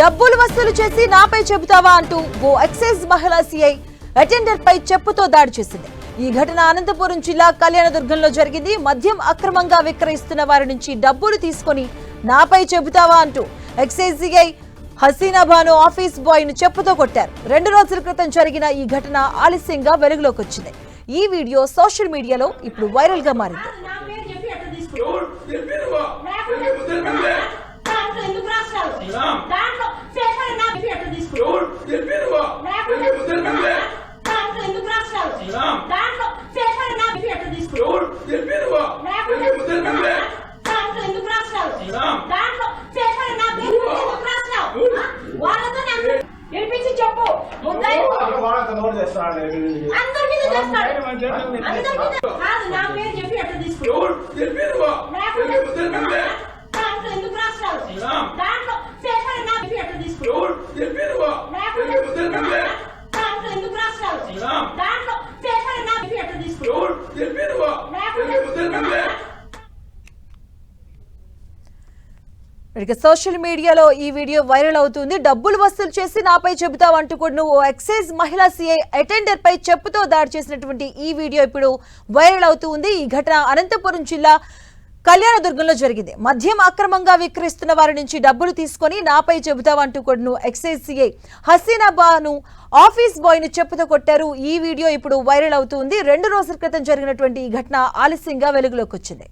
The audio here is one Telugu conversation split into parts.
డబ్బులు వసూలు చేసి నాపై చెబుతావా అంటూ ఓ ఎక్సైజ్ మహిళా సీఐ అటెండర్ పై చెప్పుతో దాడి చేసింది. ఈ ఘటన అనంతపురం జిల్లా కళ్యాణదుర్గంలో జరిగింది. మద్యం అక్రమంగా విక్రయిస్తున్న వారి నుంచి డబ్బులు తీసుకొని నాపై చెబుతావా అంటూ excise CI Haseena Banu office boy ను చెప్పుతో కొట్టారు. 2 రోజుల క్రితం జరిగిన ఈ ఘటన ఆలస్యంగా వెలుగులోకి వచ్చింది. ఈ వీడియో సోషల్ మీడియాలో ఇప్పుడు వైరల్ గా మారింది. సోషల్ మీడియాలో ఈ వీడియో వైరల్ అవుతుంది. డబ్బులు వసూలు చేసి నాపై చెబుతావంటూ కూడా ఓ ఎక్సైజ్ మహిళా సీఐ అటెండర్ పై చెప్పుతో దాడి చేసినటువంటి ఈ వీడియో ఇప్పుడు వైరల్ అవుతుంది. ఈ ఘటన అనంతపురం జిల్లా కళ్యాణదుర్గంలో జరిగింది. మద్యం అక్రమంగా విక్రయిస్తున్న వారి నుంచి డబ్బులు తీసుకొని నాపై చెబుతావంటూ కూడా excise CI Haseena Banu office boy ను చెప్పుతో కొట్టారు. ఈ వీడియో ఇప్పుడు వైరల్ అవుతుంది. 2 రోజుల క్రితం జరిగినటువంటి ఈ ఘటన ఆలస్యంగా వెలుగులోకి వచ్చింది.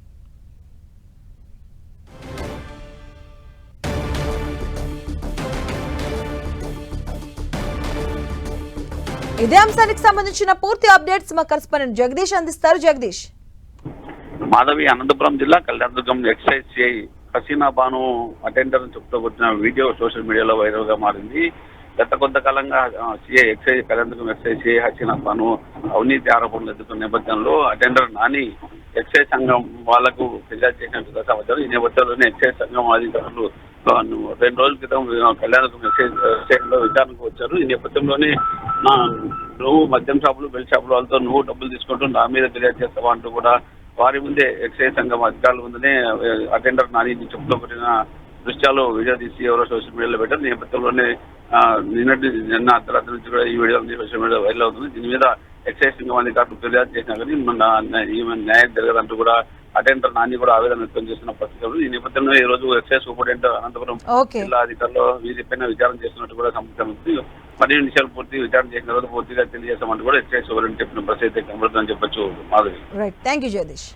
ఇదే అంశానికి సంబంధించిన పూర్తి అప్డేట్స్ మా కరెస్పాండెంట్ జగదీష్ అందిస్తారు. జగదీష్. మాధవి, అనంతపురం జిల్లా Kalyandurg excise CI Haseena Banu attender చెప్తూ వచ్చిన వీడియో సోషల్ మీడియాలో వైరల్ గా మారింది. గత కొంతకాలంగా CI excise Kalyandurg excise CI Haseena Banu అవినీతి ఆరోపణలు ఎదుర్కొన్న నేపథ్యంలో అటెండర్ నాని ఎక్సైజ్ సంఘం వాళ్లకు ఫిర్యాదు చేసినట్టు సమాచారం. ఈ నేపథ్యంలోనే ఎక్సైజ్ సంఘం అధికారులు 2 రోజుల క్రితం కళ్యాణదుర్గం ఎక్సైజ్ లో విచారణకు వచ్చారు. ఈ నేపథ్యంలోనే నువ్వు మద్యం షాపులు, బెల్ట్ షాపులు వాళ్ళతో నువ్వు డబ్బులు తీసుకుంటూ నా మీద ఫిర్యాదు చేస్తావా అంటూ కూడా వారి ముందే ఎక్సైజ్ సంఘం అధికారుల ముందునే అటెండర్ నాని చెప్పుతో పెట్టిన దృశ్యాలు వీడియో తీసి ఎవరో సోషల్ మీడియాలో పెట్టారు. నేపథ్యంలోనే నిన్న అర్ధరాత్రి నుంచి కూడా ఈ వీడియో సోషల్ మీడియాలో వైరల్ అవుతుంది. దీని మీద ఎక్సైజ్ సంఘం అధికారులు ఫిర్యాదు చేసినా కానీ న్యాయం జరగదంటూ కూడా అటెండర్ నాని కూడా ఆవేదన వ్యక్తం చేస్తున్న పరిస్థితులు. ఈ నేపథ్యంలో ఈ రోజు ఎక్సైజ్ సూపరింటెండెంట్ అనంతపురం జిల్లా అధికారులు వీరిపైన విచారణ చేస్తున్నట్టు కూడా సమాచారం ఉంది. మరిన్ని విషయాలు పూర్తి విచారణ చేసిన తర్వాత పూర్తిగా తెలియజేస్తామంటూ కూడా ఎక్సైజ్ సూపరింటెండెంట్ చెప్పిన పరిస్థితి కనబడుతుందని చెప్పొచ్చు. మాధవి. Right, thank you Jagadish.